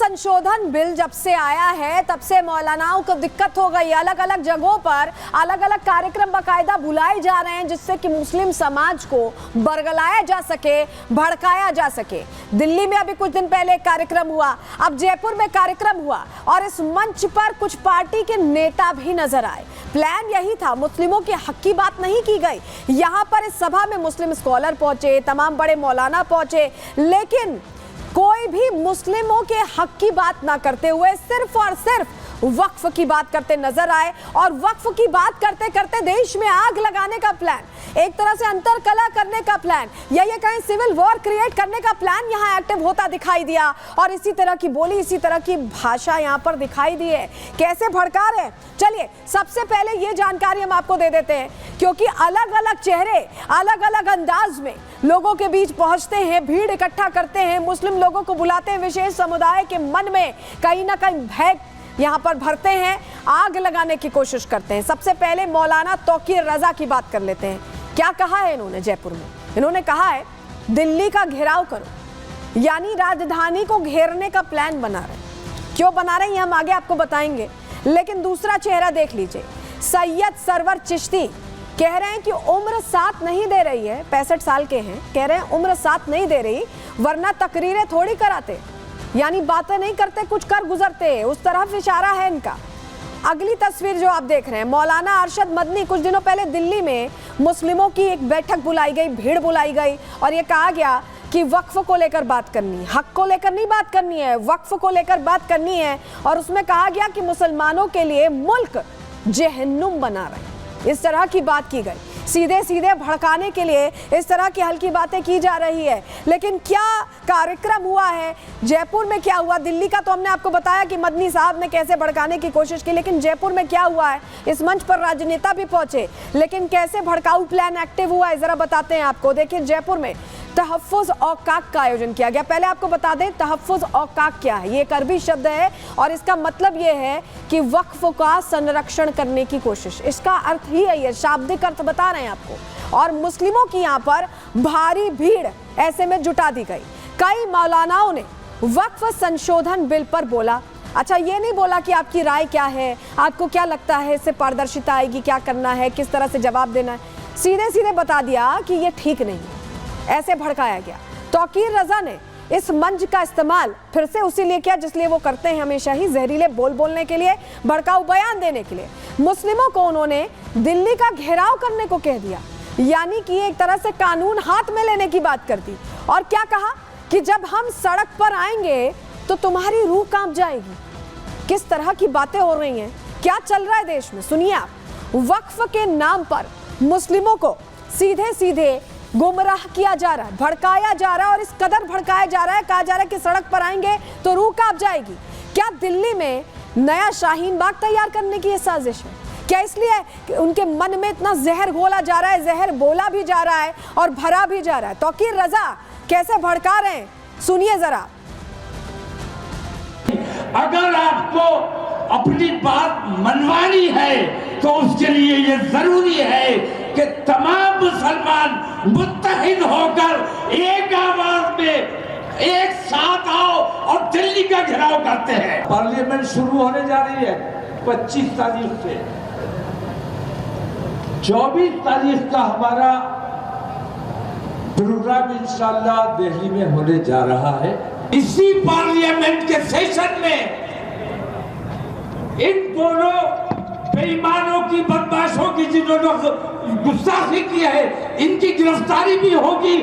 संशोधन बिल जब से आया है तब से मौलानाओं को दिक्कत हो गई। अलग अलग जगहों पर अलग अलग कार्यक्रम बाकायदा बुलाए जा रहे हैं जिससे कि मुस्लिम समाज को बरगलाया जा सके, भड़काया जा सके। दिल्ली में अभी कुछ दिन पहले एक कार्यक्रम हुआ, अब जयपुर में कार्यक्रम हुआ और इस मंच पर कुछ पार्टी के नेता भी नजर आए। प्लान यही था, मुस्लिमों के हक की बात नहीं की गई। यहाँ पर इस सभा में मुस्लिम स्कॉलर पहुंचे, तमाम बड़े मौलाना पहुंचे, लेकिन कोई भी मुस्लिमों के हक की बात ना करते हुए सिर्फ और सिर्फ वक्फ की बात करते नजर आए। और वक्फ की बात करते करते देश में आग लगाने का प्लान, एक तरह से अंतरकलह करने का प्लान, या ये कहीं सिविल वॉर क्रिएट करने का प्लान यहाँ एक्टिव होता दिखाई दिया। और इसी तरह की बोली, इसी तरह की भाषा यहाँ पर दिखाई दी है। कैसे भड़का रहे हैं, चलिए सबसे पहले ये जानकारी हम आपको दे देते हैं, क्योंकि अलग अलग चेहरे अलग अलग अंदाज में लोगों के बीच पहुंचते हैं, भीड़ इकट्ठा करते हैं, मुस्लिम लोगों को बुलाते हैं, विशेष समुदाय के मन में कहीं ना कहीं भय यहाँ पर भरते हैं, आग लगाने की कोशिश करते हैं। सबसे पहले मौलाना तौकीर रजा की बात कर लेते हैं। क्या कहा है इन्होंने जयपुर में? इन्होंने कहा है दिल्ली का घेराव करो, यानी राजधानी को घेरने का प्लान बना रहे हैं। क्यों बना रहे हैं हम आगे आपको बताएंगे, लेकिन दूसरा चेहरा देख लीजिए। सैयद सरवर चिश्ती कह रहे हैं कि उम्र साथ नहीं दे रही है, 65 साल के हैं, कह रहे हैं उम्र साथ नहीं दे रही, वरना तकरीरें थोड़ी कराते, यानी बातें नहीं करते कुछ कर गुजरते, उस तरफ इशारा है इनका। अगली तस्वीर जो आप देख रहे हैं, मौलाना अरशद मदनी, कुछ दिनों पहले दिल्ली में मुस्लिमों की एक बैठक बुलाई गई, भीड़ बुलाई गई और ये कहा गया कि वक्फ को लेकर बात करनी है, हक को लेकर नहीं बात करनी है, वक्फ को लेकर बात करनी है। और उसमें कहा गया कि मुसलमानों के लिए मुल्क जहन्नुम बना रहे हैं, इस तरह की बात की गई। सीधे सीधे भड़काने के लिए इस तरह की हल्की बातें की जा रही है। लेकिन क्या कार्यक्रम हुआ है, जयपुर में क्या हुआ? दिल्ली का तो हमने आपको बताया कि मदनी साहब ने कैसे भड़काने की कोशिश की, लेकिन जयपुर में क्या हुआ है? इस मंच पर राजनेता भी पहुंचे, लेकिन कैसे भड़काऊ प्लान एक्टिव हुआ है जरा बताते हैं आपको। देखिए जयपुर में तहफ़्फ़ुज़ औक़ाक़ का आयोजन किया गया। पहले आपको बता दें तहफ़्फ़ुज़ औक़ाक़ क्या है। ये एक अरबी शब्द है और इसका मतलब ये है कि वक्फ का संरक्षण करने की कोशिश, इसका अर्थ ही है, ये शाब्दिक अर्थ बता रहे हैं आपको। और मुस्लिमों की यहाँ पर भारी भीड़ ऐसे में जुटा दी गई। कई मौलानाओं ने वक्फ संशोधन बिल पर बोला। अच्छा, ये नहीं बोला कि आपकी राय क्या है, आपको क्या लगता है, इससे पारदर्शिता आएगी, क्या करना है, किस तरह से जवाब देना है, सीधे सीधे बता दिया कि ये ठीक नहीं है, ऐसे भड़काया गया। तौकीर रजा ने इस मंच का इस्तेमाल फिर से उसी लिए किया जिसलिए वो करते हैं हमेशा ही, जहरीले बोल बोलने के लिए, भड़काऊ बयान देने के लिए। मुस्लिमों को उन्होंने दिल्ली का घेराव करने को कह दिया, यानी कि एक तरह से कानून हाथ में लेने की बात कर दी। और क्या कहा कि जब हम सड़क पर आएंगे तो तुम्हारी रूह कांप जाएगी। किस तरह की बातें हो रही हैं, क्या चल रहा है देश में, सुनिए आप। वक्फ के नाम पर मुस्लिमों को सीधे सीधे गुमराह किया जा रहा है, भड़काया जा रहा है, और इस कदर भड़काया जा रहा है, कहा जा रहा है कि सड़क पर आएंगे तो रूह कांप जाएगी। क्या दिल्ली में नया शाहीन बाग तैयार करने की ये साजिश है? क्या इसलिए कि उनके मन में इतना जहर घोला जा रहा है, जहर बोला भी जा रहा है और भरा भी जा रहा है? तौकीर रजा कैसे भड़का रहे हैं, सुनिए जरा। अगर आपको अपनी बात मनवानी है तो उसके लिए ये जरूरी है कि तमाम मुसलमान मुत्तहिद होकर एक आवाज में एक साथ आओ और दिल्ली का घेराव करते हैं। पार्लियामेंट शुरू होने जा रही है 25 तारीख से। 24 तारीख का हमारा प्रोग्राम इंशाअल्लाह दिल्ली में होने जा रहा है। इसी पार्लियामेंट के सेशन में इन दोनों बेईमानों की, बदमाशों की, जिन्होंने गुस्ताखी की है, इनकी गिरफ्तारी भी होगी।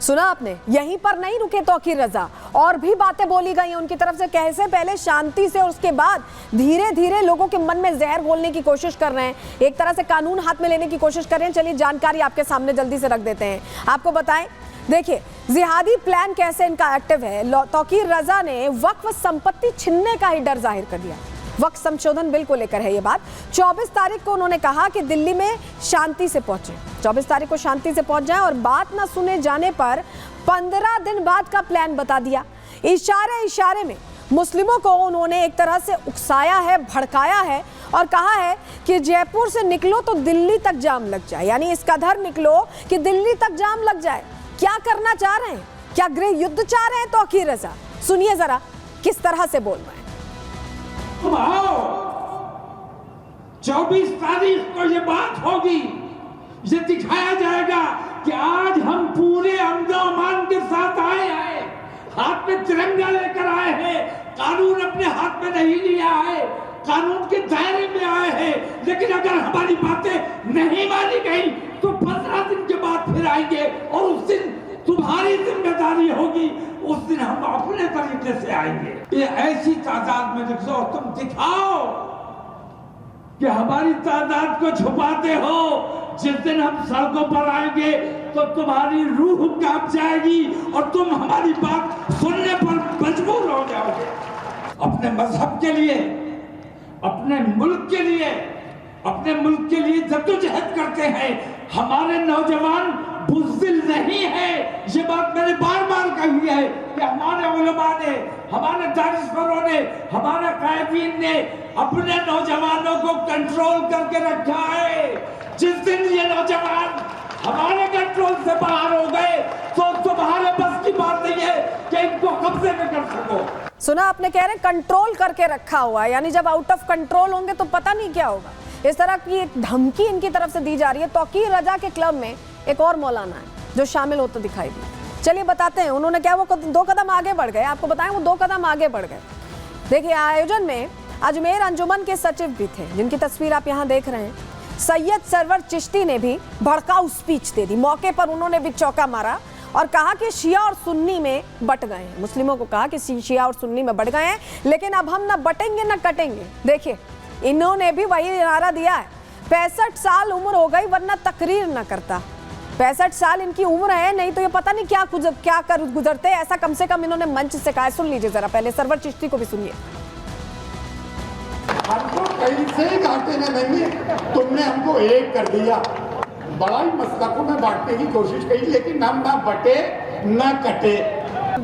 सुना आपने, यहीं पर नहीं रुके तौकीर रजा, और भी बातें बोली गई हैं उनकी तरफ से। कैसे पहले शांति से और उसके बाद धीरे धीरे लोगों के मन में जहर घोलने की कोशिश कर रहे हैं, एक तरह से कानून हाथ में लेने की कोशिश कर रहे हैं। चलिए जानकारी आपके सामने जल्दी से रख देते हैं, आपको बताएं। देखिए जिहादी प्लान कैसे इनका एक्टिव है। तौकीर रजा ने वक्फ संपत्ति छीनने का ही डर जाहिर कर दिया। वक्फ संशोधन बिल को लेकर है ये बात। 24 तारीख को उन्होंने कहा कि दिल्ली में शांति से पहुंचे, 24 तारीख को शांति से पहुंच जाएं, और बात ना सुने जाने पर 15 दिन बाद का प्लान बता दिया। इशारे इशारे में मुस्लिमों को उन्होंने एक तरह से उकसाया है, भड़काया है और कहा है कि जयपुर से निकलो तो दिल्ली तक जाम लग जाए, यानी इस कदर निकलो कि दिल्ली तक जाम लग जाए। क्या करना चाह रहे हैं? क्या गृह युद्ध चाह रहे हैं तौकीर रजा? सुनिए जरा किस तरह से बोल रहे हैं। तुम आओ, 24 तारीख को ये बात होगी, ये दिखाया जाएगा कि आज हम पूरे अमन के साथ आए हैं, हाथ में तिरंगा लेकर आए हैं, कानून अपने हाथ में नहीं लिया है, कानून के दायरे में आए हैं। लेकिन अगर हमारी बातें नहीं मानी गई तो 15 दिन के बाद फिर आएंगे और उस दिन तुम्हारी जिम्मेदारी होगी, उस दिन हम अपने तरीके से आएंगे। ये ऐसी तादाद में देखो, तुम दिखाओ कि हमारी तादाद को छुपाते हो। जिस दिन हम सड़कों पर आएंगे तो तुम्हारी रूह कांप जाएगी और तुम हमारी बात सुनने पर मजबूर हो जाओगे। अपने मजहब के लिए, अपने मुल्क के लिए, अपने मुल्क के लिए जद्दोजहद करते हैं। हमारे नौजवान बुज़दिल नहीं है, ये बात मैंने बार बार कही है कि हमारे उलमा ने, हमारे दानिशवरों ने, हमारे कायदीन ने अपने नौजवानों को कंट्रोल करके रखा है। जिस दिन ये नौजवान हमारे कंट्रोल से बाहर हो गए तो तुम्हारे बस की बात नहीं है कि इनको कब्जे में कर सको। सुना आपने, कह रहे कंट्रोल करके रखा हुआ है, यानी जब आउट ऑफ कंट्रोल होंगे तो पता नहीं क्या होगा। इस तरह की एक धमकी इनकी तरफ से दी जा रही है। तौकीर रजा के क्लब में एक और मौलाना है जो शामिल होते दिखाई दिए। चलिए बताते हैं उन्होंने क्या, वो 2 कदम आगे बढ़ गए। आपको बताएं वो 2 कदम आगे बढ़ गए। देखिए, आयोजन में अजमेर अंजुमन के सचिव भी थे, जिनकी तस्वीर आप यहाँ देख रहे हैं। सैयद सरवर चिश्ती ने भी भड़काऊ स्पीच दे दी। मौके पर उन्होंने भी चौका मारा और कहा कि शिया और सुन्नी में बट गए हैं। मुस्लिमों को कहा कि शिया और सुन्नी में बट गए हैं, लेकिन अब हम ना बटेंगे ना कटेंगे। देखिए, इन्होंने भी वही नारा दिया है। 65 साल उम्र हो गई वरना तकरीर ना करता। 65 साल इनकी उम्र है, नहीं तो ये पता नहीं क्या कर गुजरते। ऐसा कम से कम इन्होंने मंच से कहा। सुन लीजिए जरा पहले सरवर चिश्ती को भी सुनिए। हमको कहीं से घाटे में नहीं, तुमने हमको एक कर दिया। बड़ा ही मसलकों में बांटने की कोशिश की, लेकिन हम ना बटे ना कटे।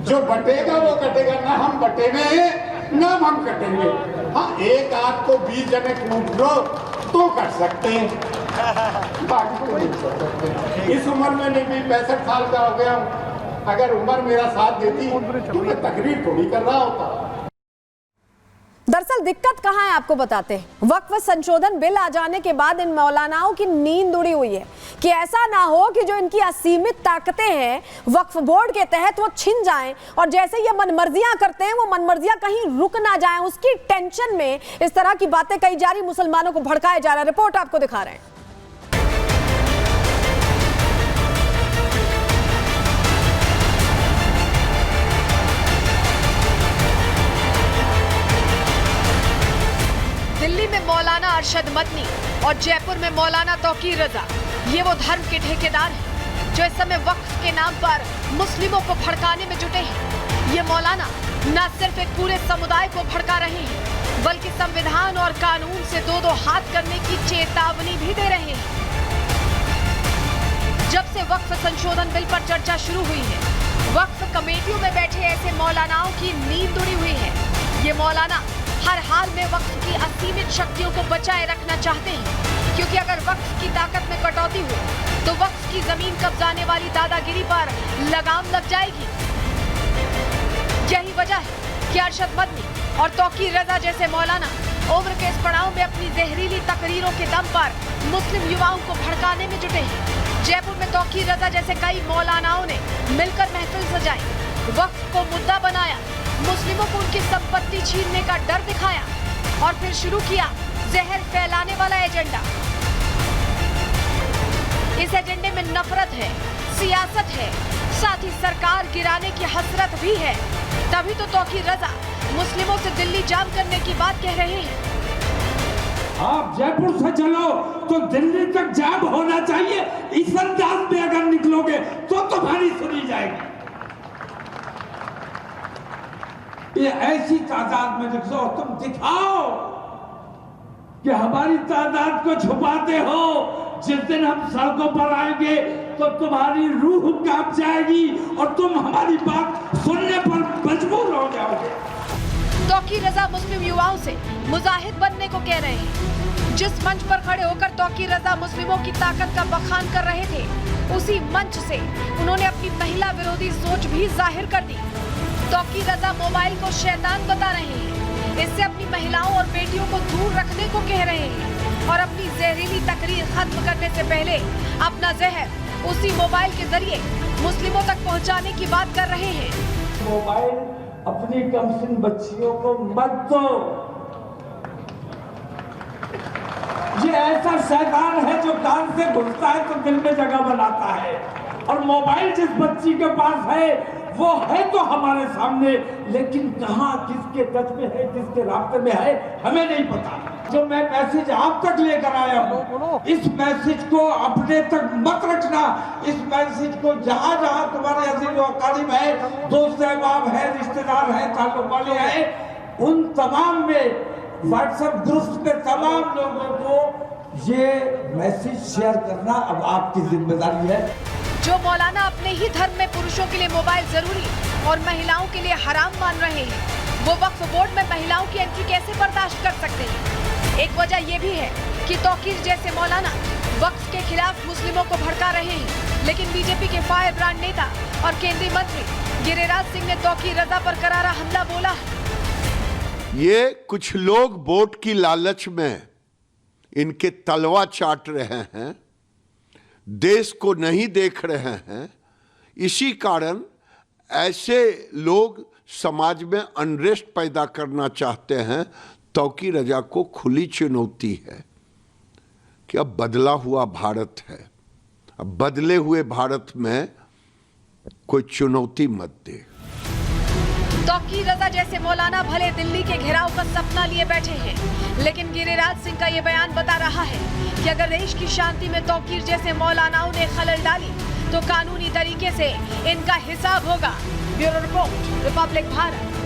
जो बटेगा वो कटेगा, ना हम बटे में ना हम कटेंगे। हाँ, एक आध को 20 जने कूट लो तो कर सकते हैं, बाकी को नहीं कर सकते। इस उम्र में नहीं, भी 65 साल का हो गया हूँ। अगर उम्र मेरा साथ देती तो मैं तकरीर थोड़ी कर रहा होता। दरअसल दिक्कत कहां है आपको बताते हैं। वक्फ संशोधन बिल आ जाने के बाद इन मौलानाओं की नींद उड़ी हुई है कि ऐसा ना हो कि जो इनकी असीमित ताकतें हैं वक्फ बोर्ड के तहत वो छिन जाएं और जैसे ये मनमर्जियां करते हैं वो मनमर्जियां कहीं रुक ना जाएं। उसकी टेंशन में इस तरह की बातें कही जा रही, मुसलमानों को भड़काया जा रहा है। रिपोर्ट आपको दिखा रहे हैं। दिल्ली में मौलाना अरशद मदनी और जयपुर में मौलाना तौकीर रजा, ये वो धर्म के ठेकेदार हैं जो इस समय वक्फ के नाम पर मुस्लिमों को भड़काने में जुटे हैं। ये मौलाना न सिर्फ एक पूरे समुदाय को भड़का रहे हैं, बल्कि संविधान और कानून से 2-2 हाथ करने की चेतावनी भी दे रहे हैं। जब से वक्फ संशोधन बिल पर चर्चा शुरू हुई है, वक्फ कमेटियों में बैठे ऐसे मौलानाओं की नींद उड़ी हुई है। ये मौलाना हर हाल में वक्फ की असीमित शक्तियों को बचाए रखना चाहते हैं, क्योंकि अगर वक्फ की ताकत में कटौती हो तो वक्फ की जमीन कब्जाने वाली दादागिरी पर लगाम लग जाएगी। यही वजह है कि अरशद मदनी और तौकीर रजा जैसे मौलाना उम्र के इस पड़ाव में अपनी जहरीली तकरीरों के दम पर मुस्लिम युवाओं को भड़काने में जुटे हैं। जयपुर में तौकीर रजा जैसे कई मौलानाओं ने मिलकर महफिल सजाई, वक्फ को मुद्दा बनाया, मुस्लिमों को उनकी संपत्ति छीनने का डर दिखाया और फिर शुरू किया जहर फैलाने वाला एजेंडा। इस एजेंडे में नफरत है, सियासत है, साथ ही सरकार गिराने की हसरत भी है। तभी तो तौकीर रजा मुस्लिमों से दिल्ली जाम करने की बात कह रहे हैं। आप जयपुर से चलो तो दिल्ली तक जाम होना चाहिए। इस अंदाज में अगर निकलोगे तो तुम्हारी सुनी जाएगी। ये ऐसी तादाद में देखो, तुम दिखाओ कि हमारी तादाद को छुपाते हो। जिस दिन हम सड़कों पर आएंगे तो तुम्हारी रूह कांप जाएगी और तुम हमारी बात सुनने पर मजबूर हो जाओगे। तौकीर रजा मुस्लिम युवाओं से मुजाहिद बनने को कह रहे हैं। जिस मंच पर खड़े होकर तौकीर रजा मुस्लिमों की ताकत का बखान कर रहे थे, उसी मंच से उन्होंने अपनी महिला विरोधी सोच भी जाहिर कर दी। तौकीर रजा मोबाइल को शैतान बता रहे हैं। इससे अपनी महिलाओं और बेटियों को दूर रखने को कह रहे हैं और अपनी जहरीली तकरीर खत्म करने से पहले अपना जहर उसी मोबाइल के जरिए मुस्लिमों तक पहुंचाने की बात कर रहे हैं। मोबाइल अपनी कमसिन बच्चियों को मत दो। ये ऐसा शैतान है जो कान से घुसता है तो दिल में जगह बनाता है, और मोबाइल जिस बच्ची के पास है वो है तो हमारे सामने, लेकिन कहाँ किसके टच में है, किसके रास्ते में है, हमें नहीं पता। जो मैं मैसेज आप तक लेकर आया हूँ, इस मैसेज को अपने तक मत रखना। इस मैसेज को जहाँ जहाँ तुम्हारे अजीज और अकारीब है, दोस्त अहबाब है, रिश्तेदार है, ताल्लुक वाले हैं, उन तमाम में व्हाट्सएप ग्रुप्स में तमाम लोगों को ये मैसेज शेयर करना अब आपकी जिम्मेदारी है। जो मौलाना अपने ही धर्म में पुरुषों के लिए मोबाइल जरूरी और महिलाओं के लिए हराम मान रहे हैं, वो वक्फ बोर्ड में महिलाओं की एंट्री कैसे बर्दाश्त कर सकते हैं? एक वजह ये भी है कि तौकीर जैसे मौलाना वक्फ के खिलाफ मुस्लिमों को भड़का रहे हैं, लेकिन बीजेपी के फायर ब्रांड नेता और केंद्रीय मंत्री गिरिराज सिंह ने तौकीर रजा पर करारा हमला बोला है। ये कुछ लोग वोट की लालच में इनके तलवा चाट रहे हैं, देश को नहीं देख रहे हैं। इसी कारण ऐसे लोग समाज में अनरेस्ट पैदा करना चाहते हैं। तौकीर रजा को खुली चुनौती है कि अब बदला हुआ भारत है, अब बदले हुए भारत में कोई चुनौती मत दे। तौकीर रजा जैसे मौलाना भले दिल्ली के घेराव का सपना लिए बैठे हैं, लेकिन गिरिराज सिंह का ये बयान बता रहा है कि अगर देश की शांति में तौकीर जैसे मौलानाओं ने खलल डाली तो कानूनी तरीके से इनका हिसाब होगा। Bureau report, Republic Bharat.